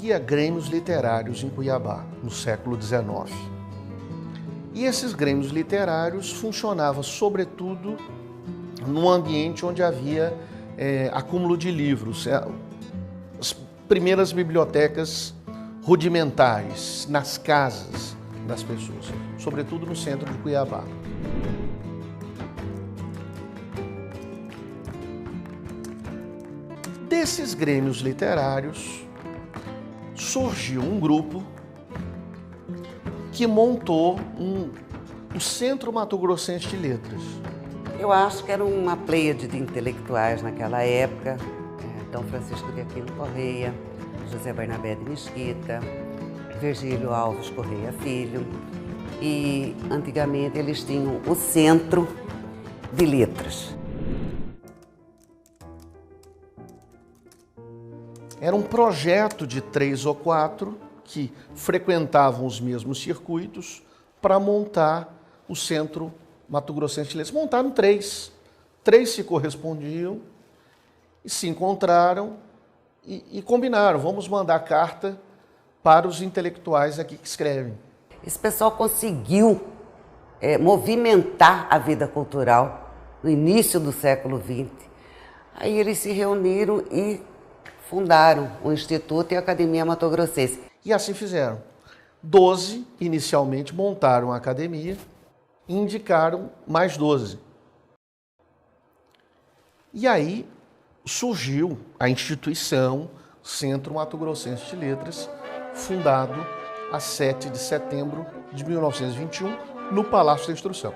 havia grêmios literários em Cuiabá, no século XIX. E esses grêmios literários funcionavam, sobretudo, num ambiente onde havia acúmulo de livros, as primeiras bibliotecas rudimentares, nas casas das pessoas, sobretudo no centro de Cuiabá. Desses grêmios literários, surgiu um grupo que montou o Centro Mato Grossense de Letras. Eu acho que era uma pleiade de intelectuais naquela época, Dom Francisco de Aquino Correia, José Barnabé de Mesquita, Virgílio Alves Correia Filho, e antigamente eles tinham o Centro de Letras. Era um projeto de 3 ou 4 que frequentavam os mesmos circuitos para montar o Centro Mato Grossense de Letras. Montaram 3. 3 se correspondiam e se encontraram e combinaram. Vamos mandar carta para os intelectuais aqui que escrevem. Esse pessoal conseguiu movimentar a vida cultural no início do século XX. Aí eles se reuniram e fundaram o Instituto e a Academia Mato Grossense. E assim fizeram. 12, inicialmente, montaram a academia e indicaram mais 12. E aí surgiu a instituição Centro Mato Grossense de Letras, fundado a 7 de setembro de 1921, no Palácio da Instrução,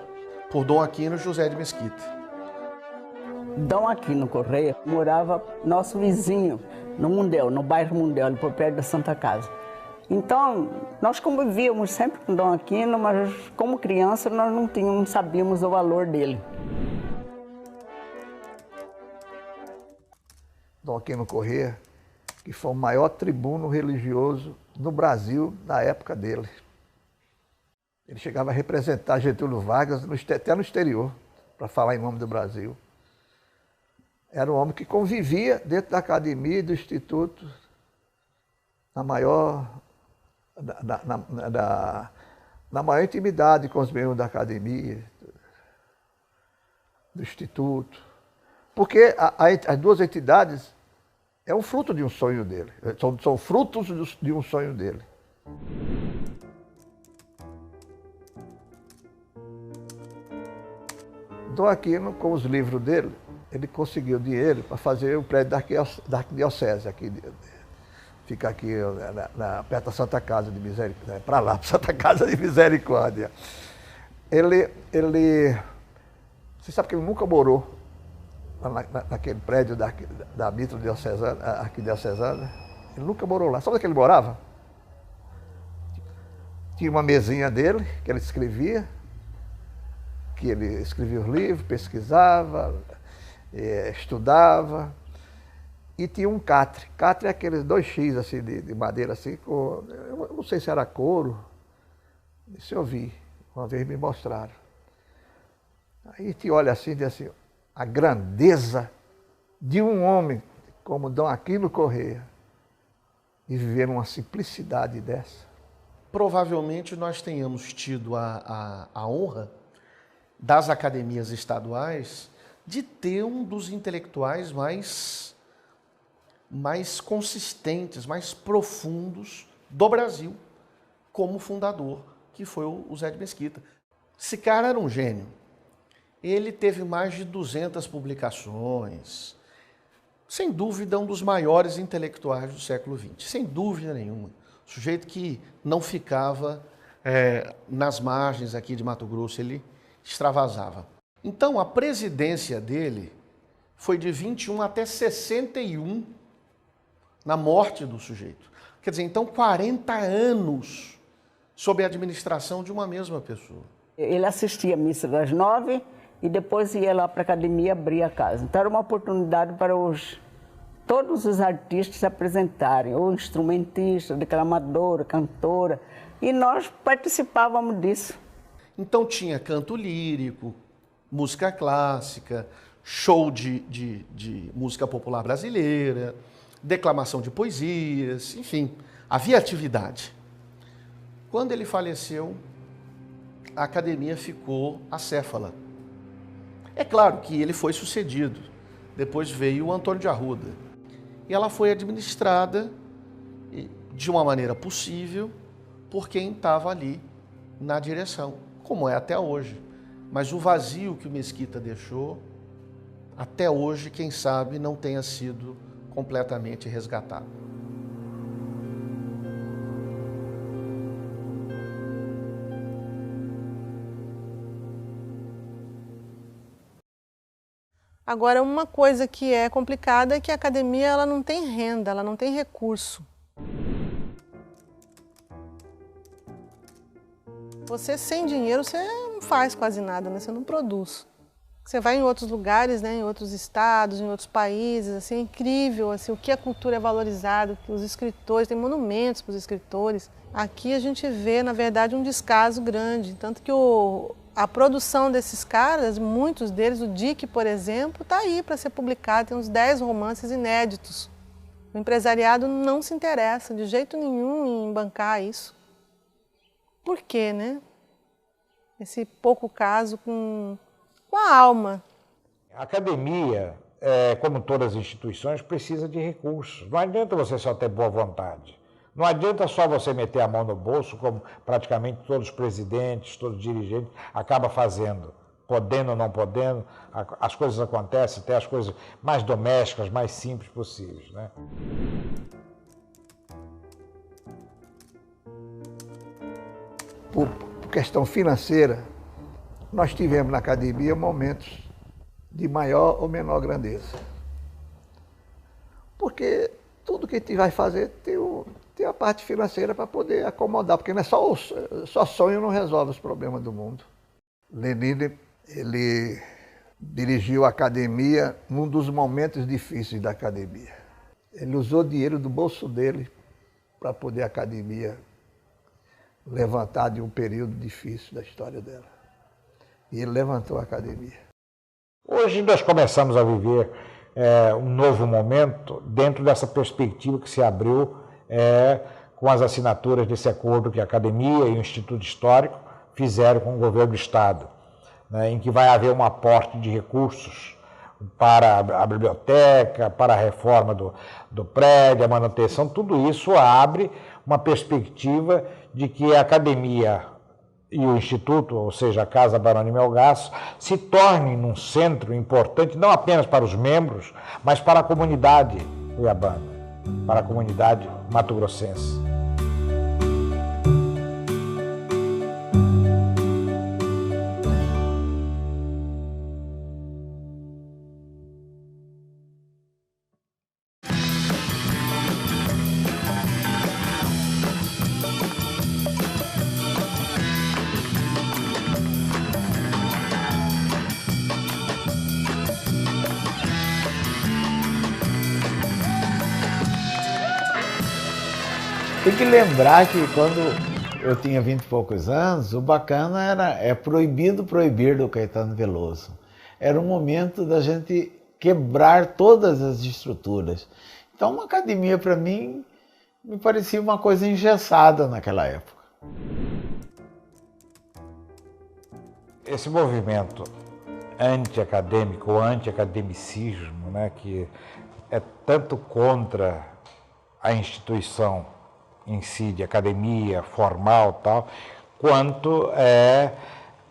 por Dom Aquino José de Mesquita. Dom Aquino Correia morava nosso vizinho, no Mundel, no bairro Mundel, ali por perto da Santa Casa. Então, nós convivíamos sempre com Dom Aquino, mas como criança nós não sabíamos o valor dele. Dom Aquino Correia, que foi o maior tribuno religioso no Brasil na época dele. Ele chegava a representar Getúlio Vargas até no exterior, para falar em nome do Brasil. Era um homem que convivia dentro da academia e do instituto na maior intimidade com os membros da academia, do instituto. Porque as duas entidades é um fruto de um sonho dele, são frutos de um sonho dele. Dom Aquino, com os livros dele, ele conseguiu dinheiro para fazer o prédio da arquidiocese, fica aqui perto da Santa Casa de Misericórdia, para lá, Santa Casa de Misericórdia. Você sabe que ele nunca morou naquele prédio da mitra arquidiocesana? Ele nunca morou lá. Sabe onde é que ele morava? Tinha uma mesinha dele, que ele escrevia os livros, pesquisava, estudava, e tinha um catre. Catre é aqueles 2x assim, de madeira assim, eu não sei se era couro, isso eu vi, uma vez me mostraram. Aí te olha assim e diz assim, a grandeza de um homem como Dom Aquino Correia e viver uma simplicidade dessa. Provavelmente nós tenhamos tido a honra das academias estaduais de ter um dos intelectuais mais consistentes, mais profundos do Brasil como fundador, que foi o Zé de Mesquita. Esse cara era um gênio. Ele teve mais de 200 publicações. Sem dúvida, um dos maiores intelectuais do século XX. Sem dúvida nenhuma. Sujeito que não ficava nas margens aqui de Mato Grosso, ele extravasava. Então, a presidência dele foi de 21 até 61, na morte do sujeito. Quer dizer, então, 40 anos sob a administração de uma mesma pessoa. Ele assistia a missa das 9 e depois ia lá para a academia abrir a casa. Então, era uma oportunidade para todos os artistas se apresentarem, ou instrumentista, declamadora, cantora, e nós participávamos disso. Então tinha canto lírico, música clássica, show de música popular brasileira, declamação de poesias, enfim. havia atividade. Quando ele faleceu, a academia ficou acéfala. É claro que ele foi sucedido. Depois veio o Antônio de Arruda. E ela foi administrada de uma maneira possível por quem estava ali na direção, como é até hoje. Mas o vazio que o Mesquita deixou, até hoje, quem sabe, não tenha sido completamente resgatado. Agora, uma coisa que é complicada é que a academia ela não tem renda, ela não tem recurso. Você sem dinheiro, você não faz quase nada, né? Você não produz. Você vai em outros lugares, né? Em outros estados, em outros países, assim, é incrível assim, o que a cultura é valorizada, os escritores, tem monumentos para os escritores. Aqui a gente vê, na verdade, um descaso grande, tanto que a produção desses caras, muitos deles, o Dick, por exemplo, está aí para ser publicado, tem uns 10 romances inéditos. O empresariado não se interessa de jeito nenhum em bancar isso. Por quê, né? Esse pouco caso com a alma. A academia, como todas as instituições, precisa de recursos. Não adianta você só ter boa vontade. Não adianta só você meter a mão no bolso, como praticamente todos os presidentes, todos os dirigentes acabam fazendo. Podendo ou não podendo, as coisas acontecem, até as coisas mais domésticas, mais simples possíveis, né? Por questão financeira, nós tivemos na academia momentos de maior ou menor grandeza. Porque tudo que a gente vai fazer tem a parte financeira para poder acomodar, porque não é só sonho não resolve os problemas do mundo. Lenin, ele dirigiu a academia num dos momentos difíceis da academia. Ele usou dinheiro do bolso dele para poder a academia levantar de um período difícil da história dela. E ele levantou a academia. Hoje nós começamos a viver um novo momento dentro dessa perspectiva que se abriu com as assinaturas desse acordo que a Academia e o Instituto Histórico fizeram com o governo do Estado, né, em que vai haver um aporte de recursos para a biblioteca, para a reforma do prédio, a manutenção. Tudo isso abre uma perspectiva de que a Academia e o Instituto, ou seja, a Casa Barão de Melgaço, se tornem num centro importante, não apenas para os membros, mas para a comunidade cuiabana, para a comunidade mato-grossense. Tem que lembrar que quando eu tinha 20 e poucos anos, o bacana era proibido proibir do Caetano Veloso. Era um momento da gente quebrar todas as estruturas. Então uma academia para mim me parecia uma coisa engessada naquela época. Esse movimento anti-acadêmico, ou anti-academicismo, né, que é tanto contra a instituição em si, de academia formal tal, quanto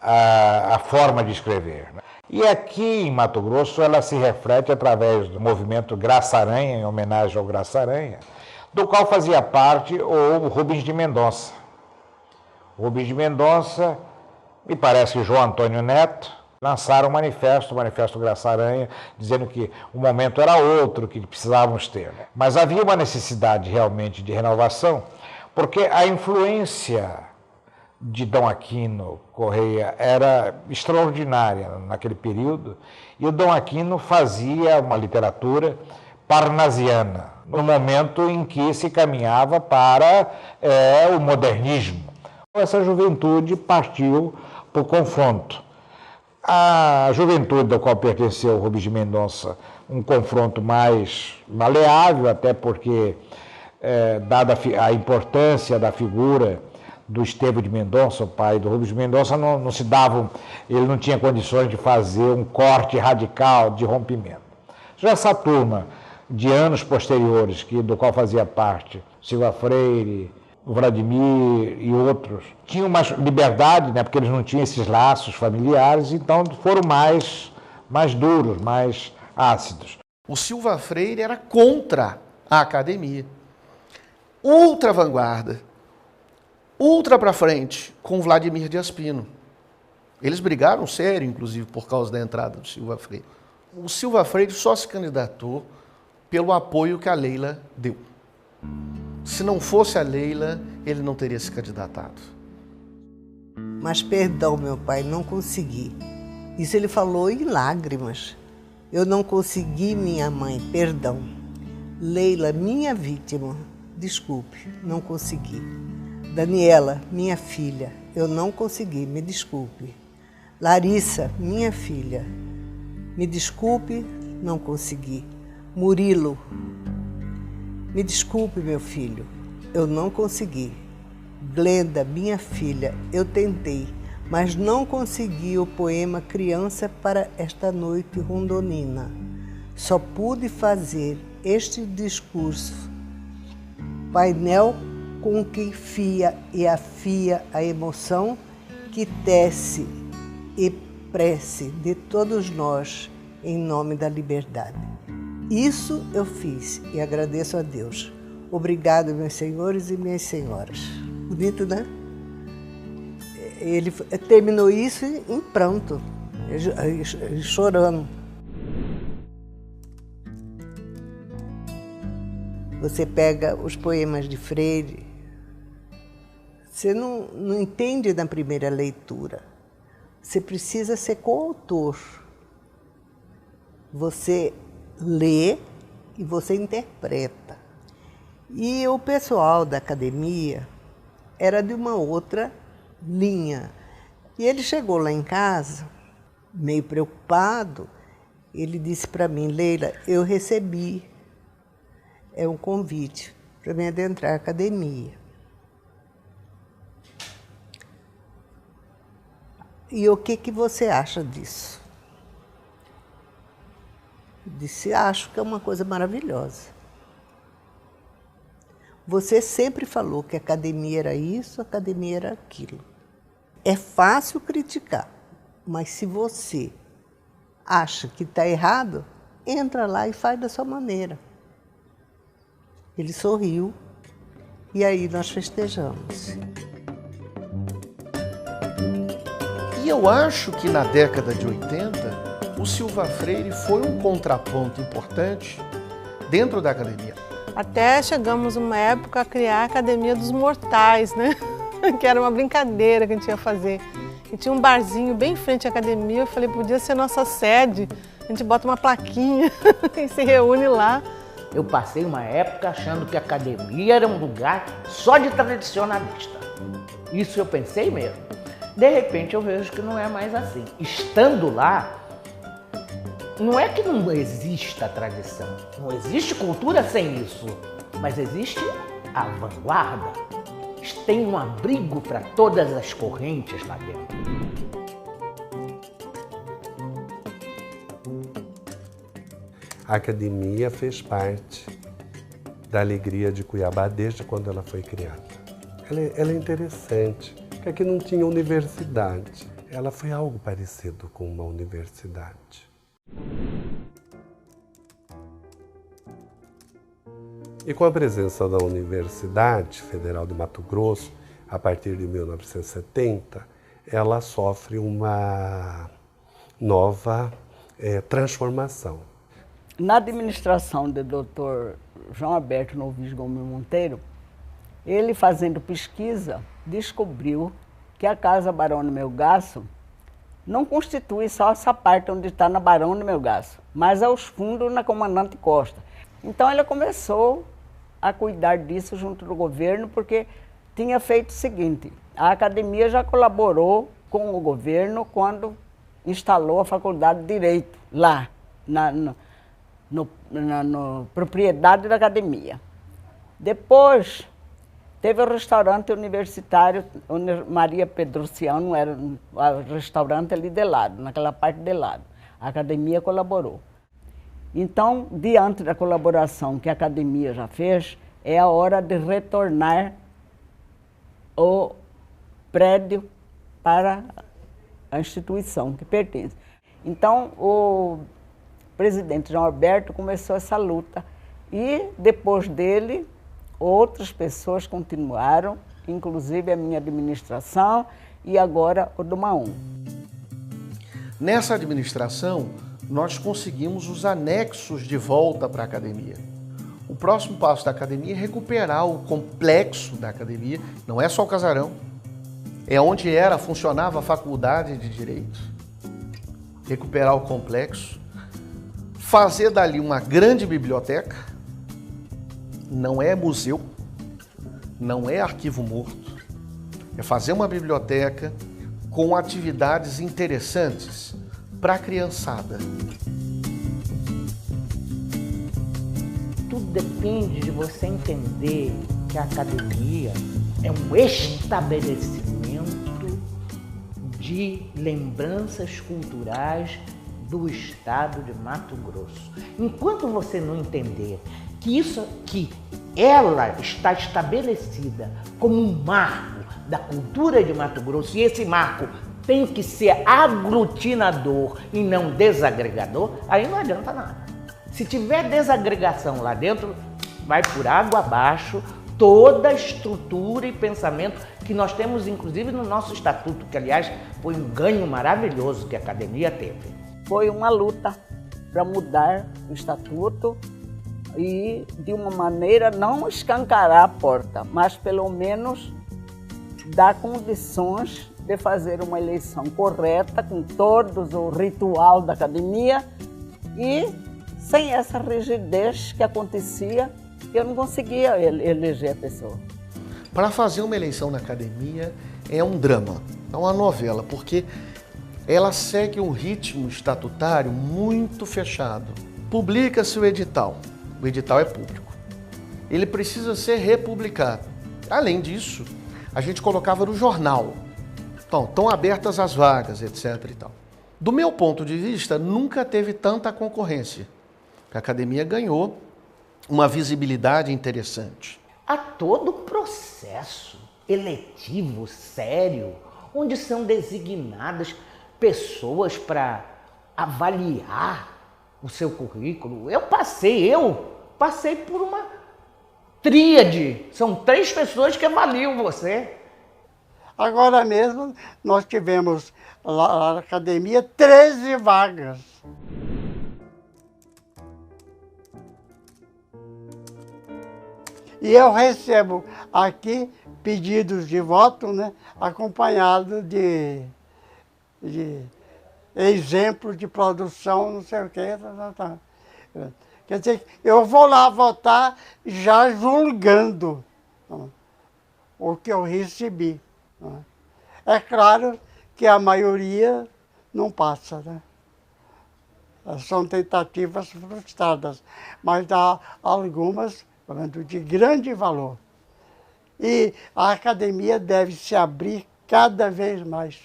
a forma de escrever. E aqui em Mato Grosso ela se reflete através do movimento Graça Aranha, em homenagem ao Graça Aranha, do qual fazia parte o Rubens de Mendonça. O Rubens de Mendonça, me parece que João Antônio Neto, lançaram o manifesto Graça Aranha, dizendo que o momento era outro, que precisávamos ter. Mas havia uma necessidade realmente de renovação, porque a influência de Dom Aquino Correia era extraordinária naquele período, e o Dom Aquino fazia uma literatura parnasiana, no momento em que se caminhava para o modernismo. Essa juventude partiu para o confronto. A juventude da qual pertenceu o Rubens de Mendonça, um confronto mais maleável, até porque dada a importância da figura do Estevão de Mendonça, o pai do Rubens de Mendonça, não se davam, ele não tinha condições de fazer um corte radical de rompimento. Já essa turma de anos posteriores, do qual fazia parte Silva Freire, o Vladimir e outros, tinham mais liberdade, né, porque eles não tinham esses laços familiares, então foram mais duros, mais ácidos. O Silva Freire era contra a academia. Ultra vanguarda, ultra para frente com Vladimir Dias Pino. Eles brigaram sério, inclusive, por causa da entrada do Silva Freire. O Silva Freire só se candidatou pelo apoio que a Leila deu. Se não fosse a Leila, ele não teria se candidatado. Mas perdão, meu pai, não consegui. Isso ele falou em lágrimas. Eu não consegui, minha mãe, perdão. Leila, minha vítima, desculpe, não consegui. Daniela, minha filha, eu não consegui, me desculpe. Larissa, minha filha, me desculpe, não consegui. Murilo, me desculpe, meu filho, eu não consegui. Glenda, minha filha, eu tentei, mas não consegui o poema Criança para esta noite rondonina. Só pude fazer este discurso, painel com que fia e afia a emoção que tece e prece de todos nós em nome da liberdade. Isso eu fiz e agradeço a Deus. Obrigado, meus senhores e minhas senhoras. Bonito, né? Ele terminou isso em pranto, chorando. Você pega os poemas de Freire, você não entende na primeira leitura. Você precisa ser coautor. Você lê e você interpreta. E o pessoal da academia era de uma outra linha. E ele chegou lá em casa, meio preocupado, ele disse para mim, Leila, eu recebi um convite para mim adentrar a academia. E o que você acha disso? Eu disse, acho que é uma coisa maravilhosa. Você sempre falou que a academia era isso, a academia era aquilo. É fácil criticar, mas se você acha que está errado, entra lá e faz da sua maneira. Ele sorriu e aí nós festejamos. E eu acho que na década de 80, o Silva Freire foi um contraponto importante dentro da academia. Até chegamos uma época a criar a Academia dos Mortais, né? Que era uma brincadeira que a gente ia fazer. E tinha um barzinho bem em frente à academia, eu falei, podia ser nossa sede, a gente bota uma plaquinha e se reúne lá. Eu passei uma época achando que a academia era um lugar só de tradicionalista. Isso eu pensei mesmo. De repente eu vejo que não é mais assim. Estando lá, não é que não exista tradição, não existe cultura sem isso, mas existe a vanguarda. Tem um abrigo para todas as correntes lá dentro. A academia fez parte da alegria de Cuiabá desde quando ela foi criada. Ela é interessante, porque aqui não tinha universidade. Ela foi algo parecido com uma universidade. E com a presença da Universidade Federal de Mato Grosso, a partir de 1970, ela sofre uma nova transformação. Na administração do Dr. João Alberto Novis Gomes Monteiro, ele fazendo pesquisa, descobriu que a Casa Barão do Melgaço não constitui só essa parte onde está na Barão do Melgaço, mas aos fundos na Comandante Costa. Então ele começou a cuidar disso junto do governo, porque tinha feito o seguinte, a academia já colaborou com o governo quando instalou a Faculdade de Direito lá, na propriedade da academia. Depois, teve o restaurante universitário, Maria Pedrociano, era o restaurante ali de lado, naquela parte de lado. A academia colaborou. Então, diante da colaboração que a academia já fez, é a hora de retornar o prédio para a instituição que pertence. Então, o presidente João Alberto começou essa luta e, depois dele, outras pessoas continuaram, inclusive a minha administração e agora o do Maum. Nessa administração, nós conseguimos os anexos de volta para a academia. O próximo passo da academia é recuperar o complexo da academia, não é só o casarão, é onde funcionava a faculdade de Direito. Recuperar o complexo, fazer dali uma grande biblioteca, não é museu, não é arquivo morto, é fazer uma biblioteca com atividades interessantes para a criançada. Tudo depende de você entender que a academia é um estabelecimento de lembranças culturais do estado de Mato Grosso. Enquanto você não entender que ela está estabelecida como um marco da cultura de Mato Grosso, e esse marco tem que ser aglutinador e não desagregador, aí não adianta nada. Se tiver desagregação lá dentro, vai por água abaixo toda a estrutura e pensamento que nós temos, inclusive, no nosso estatuto, que, aliás, foi um ganho maravilhoso que a academia teve. Foi uma luta para mudar o estatuto e, de uma maneira, não escancarar a porta, mas, pelo menos, dar condições de fazer uma eleição correta, com todos o ritual da academia e sem essa rigidez que acontecia, eu não conseguia eleger a pessoa. Para fazer uma eleição na academia é um drama, é uma novela, porque ela segue um ritmo estatutário muito fechado. Publica-se o edital é público. Ele precisa ser republicado. Além disso, a gente colocava no jornal. Então, estão abertas as vagas, etc. e tal. Do meu ponto de vista, nunca teve tanta concorrência. A academia ganhou uma visibilidade interessante. Há todo um processo eletivo, sério, onde são designadas pessoas para avaliar o seu currículo. Eu passei por uma tríade. São 3 pessoas que avaliam você. Agora mesmo, nós tivemos lá na academia 13 vagas. E eu recebo aqui pedidos de voto, né, acompanhado de exemplos de produção, não sei o quê. Quer dizer, eu vou lá votar já julgando o que eu recebi. É claro que a maioria não passa, né? São tentativas frustradas, mas há algumas de grande valor. E a academia deve se abrir cada vez mais.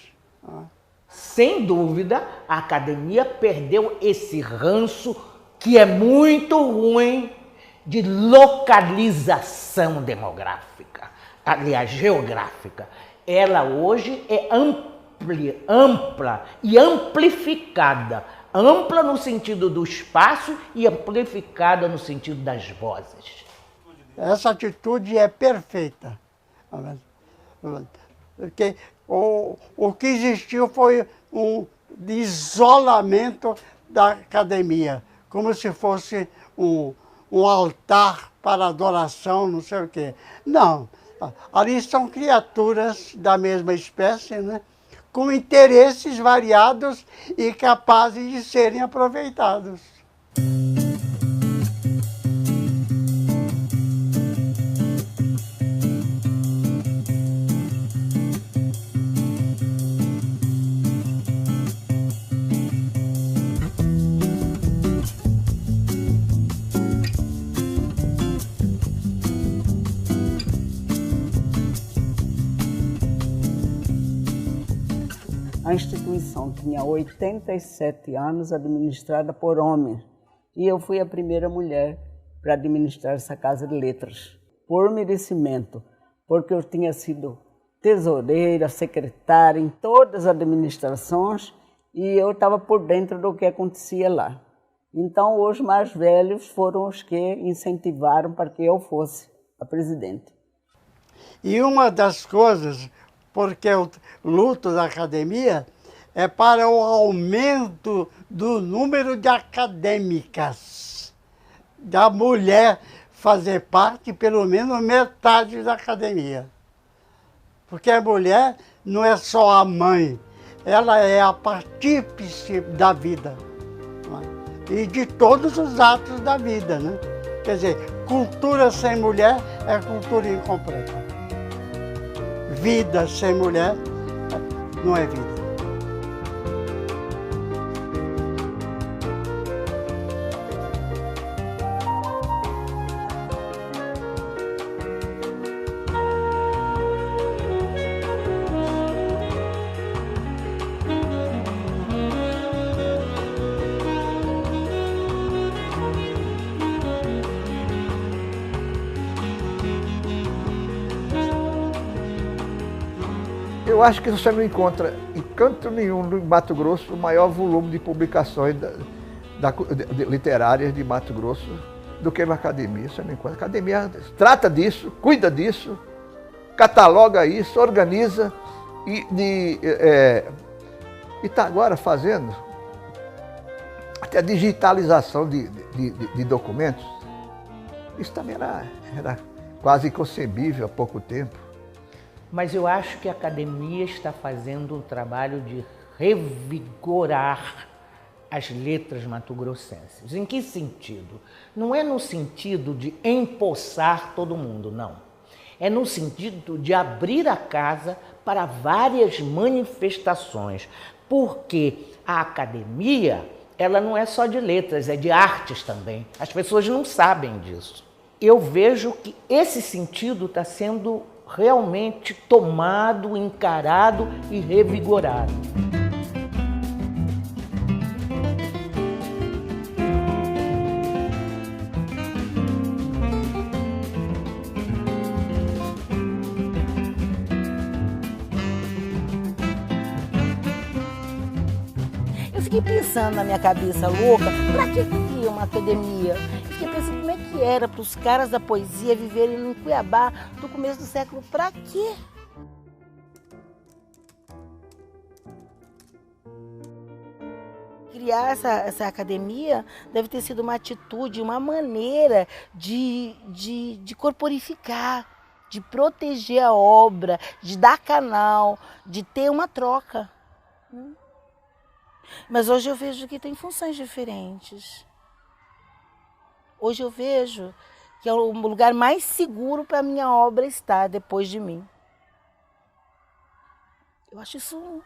Sem dúvida, a academia perdeu esse ranço que é muito ruim de localização demográfica, aliás, geográfica. Ela hoje é ampla e amplificada. Ampla no sentido do espaço e amplificada no sentido das vozes. Essa atitude é perfeita. Porque o que existiu foi um isolamento da academia, como se fosse um altar para adoração, não sei o quê. Não, ali são criaturas da mesma espécie, né, com interesses variados e capazes de serem aproveitados. A instituição tinha 87 anos, administrada por homens, e eu fui a primeira mulher para administrar essa Casa de Letras, por merecimento, porque eu tinha sido tesoureira, secretária em todas as administrações e eu estava por dentro do que acontecia lá. Então, os mais velhos foram os que incentivaram para que eu fosse a presidente. E uma das coisas, porque eu luto da academia, é para o aumento do número de acadêmicas, da mulher fazer parte, pelo menos metade da academia. Porque a mulher não é só a mãe, ela é a partícipe da vida, e de todos os atos da vida, né? Quer dizer, cultura sem mulher é cultura incompleta. Vida sem mulher não é vida. Eu acho que você não encontra em canto nenhum no Mato Grosso o maior volume de publicações literárias de Mato Grosso do que na academia. Você não encontra. A academia trata disso, cuida disso, cataloga isso, organiza e está agora fazendo até a digitalização de documentos. Isso também era quase inconcebível há pouco tempo. Mas eu acho que a academia está fazendo um trabalho de revigorar as letras mato-grossenses. Em que sentido? Não é no sentido de empossar todo mundo, não. É no sentido de abrir a casa para várias manifestações, porque a academia, ela não é só de letras, é de artes também. As pessoas não sabem disso. Eu vejo que esse sentido está sendo realmente tomado, encarado e revigorado. Eu fiquei pensando na minha cabeça louca, pra que cria uma academia? Fiquei pensando como é que era para os caras da poesia viverem em Cuiabá no começo do século. Pra quê? Criar essa academia deve ter sido uma atitude, uma maneira de corporificar, de proteger a obra, de dar canal, de ter uma troca. Mas hoje eu vejo que tem funções diferentes. Hoje eu vejo que é o lugar mais seguro para a minha obra estar depois de mim. Eu acho isso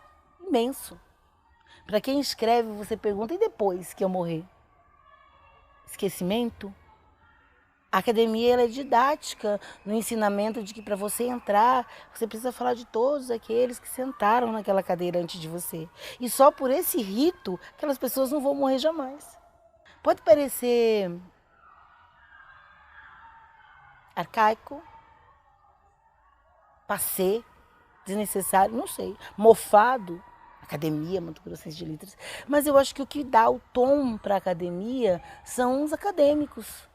imenso. Para quem escreve, você pergunta, e depois que eu morrer? Esquecimento? A academia ela é didática no ensinamento de que para você entrar, você precisa falar de todos aqueles que sentaram naquela cadeira antes de você. E só por esse rito, aquelas pessoas não vão morrer jamais. Pode parecer arcaico, passé, desnecessário, não sei, mofado, academia, Mato Grossense de Letras, mas eu acho que o que dá o tom para a academia são os acadêmicos.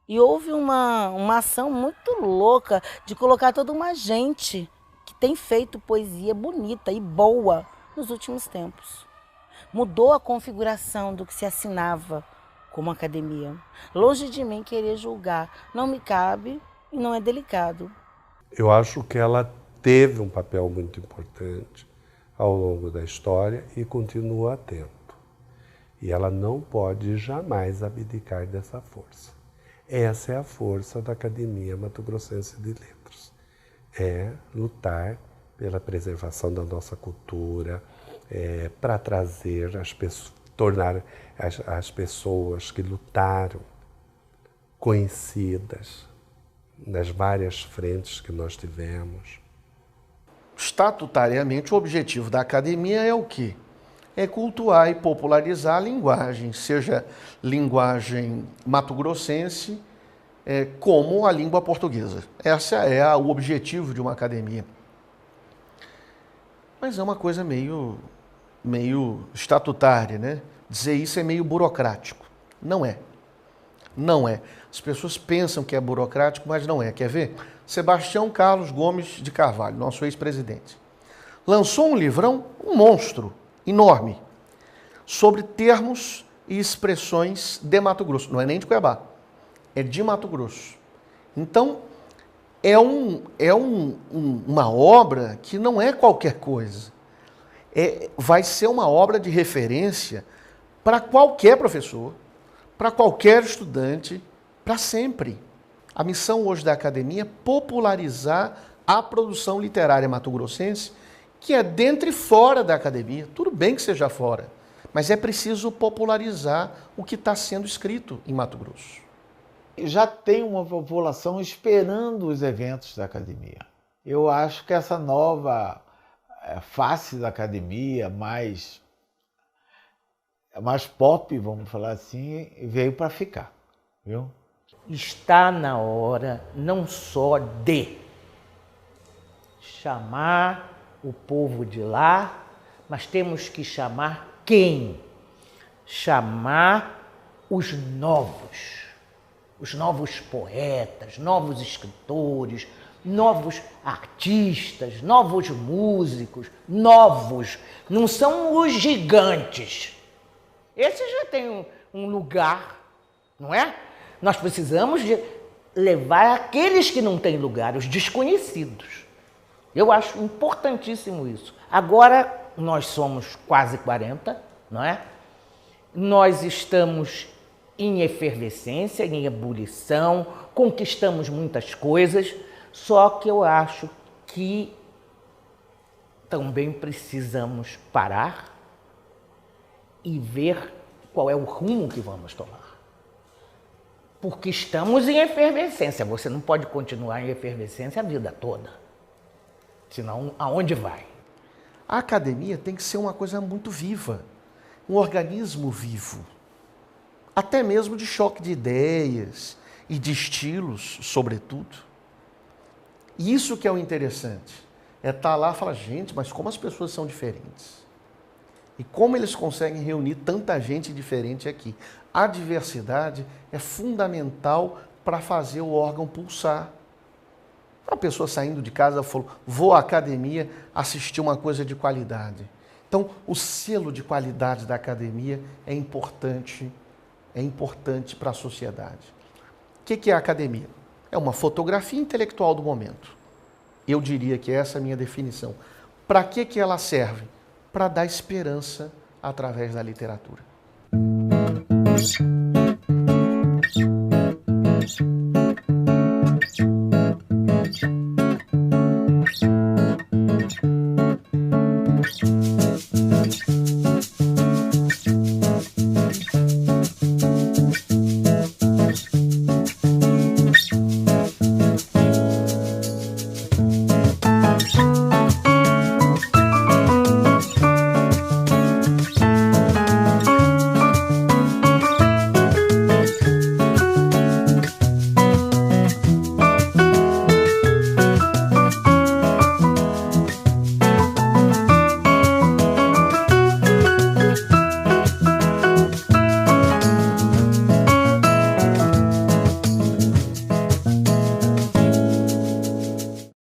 E houve uma ação muito louca de colocar toda uma gente que tem feito poesia bonita e boa nos últimos tempos. Mudou a configuração do que se assinava como academia. Longe de mim querer julgar, não me cabe e não é delicado. Eu acho que ela teve um papel muito importante ao longo da história e continua tendo. E ela não pode jamais abdicar dessa força. Essa é a força da Academia Mato Grossense de Letras. É lutar pela preservação da nossa cultura, para trazer as pessoas, tornar as pessoas que lutaram conhecidas nas várias frentes que nós tivemos. estatutariamente, o objetivo da academia é o quê? É cultuar e popularizar a linguagem, seja linguagem mato-grossense, como a língua portuguesa. Esse é o objetivo de uma academia. Mas é uma coisa meio estatutária, né? Dizer isso é meio burocrático. Não é. Não é. As pessoas pensam que é burocrático, mas não é. Quer ver? Sebastião Carlos Gomes de Carvalho, nosso ex-presidente, lançou um livrão, um monstro, enorme, sobre termos e expressões de Mato Grosso. Não é nem de Cuiabá, é de Mato Grosso. Então, uma obra que não é qualquer coisa. Vai ser uma obra de referência para qualquer professor, para qualquer estudante, para sempre. A missão hoje da academia é popularizar a produção literária mato-grossense, que é dentro e fora da academia. Tudo bem que seja fora, mas é preciso popularizar o que está sendo escrito em Mato Grosso. Já tem uma população esperando os eventos da academia. Eu acho que essa nova face da academia, mais pop, vamos falar assim, veio para ficar, viu? Está na hora não só de chamar o povo de lá, mas temos que chamar quem? Chamar os novos poetas, novos escritores, novos artistas, novos músicos, novos, não são os gigantes. Esses já têm um lugar, não é? Nós precisamos de levar aqueles que não têm lugar, os desconhecidos. Eu acho importantíssimo isso. Agora, nós somos quase 40, não é? Nós estamos em efervescência, em ebulição, conquistamos muitas coisas, só que eu acho que também precisamos parar e ver qual é o rumo que vamos tomar. Porque estamos em efervescência. Você não pode continuar em efervescência a vida toda. Senão, aonde vai? A academia tem que ser uma coisa muito viva, um organismo vivo. Até mesmo de choque de ideias e de estilos, sobretudo. E isso que é o interessante. É estar lá e falar, gente, mas como as pessoas são diferentes. E como eles conseguem reunir tanta gente diferente aqui. A diversidade é fundamental para fazer o órgão pulsar. A pessoa saindo de casa falou, vou à academia assistir uma coisa de qualidade. Então, o selo de qualidade da academia é importante para a sociedade. O que é a academia? É uma fotografia intelectual do momento. Eu diria que essa é a minha definição. Para que ela serve? Para dar esperança através da literatura.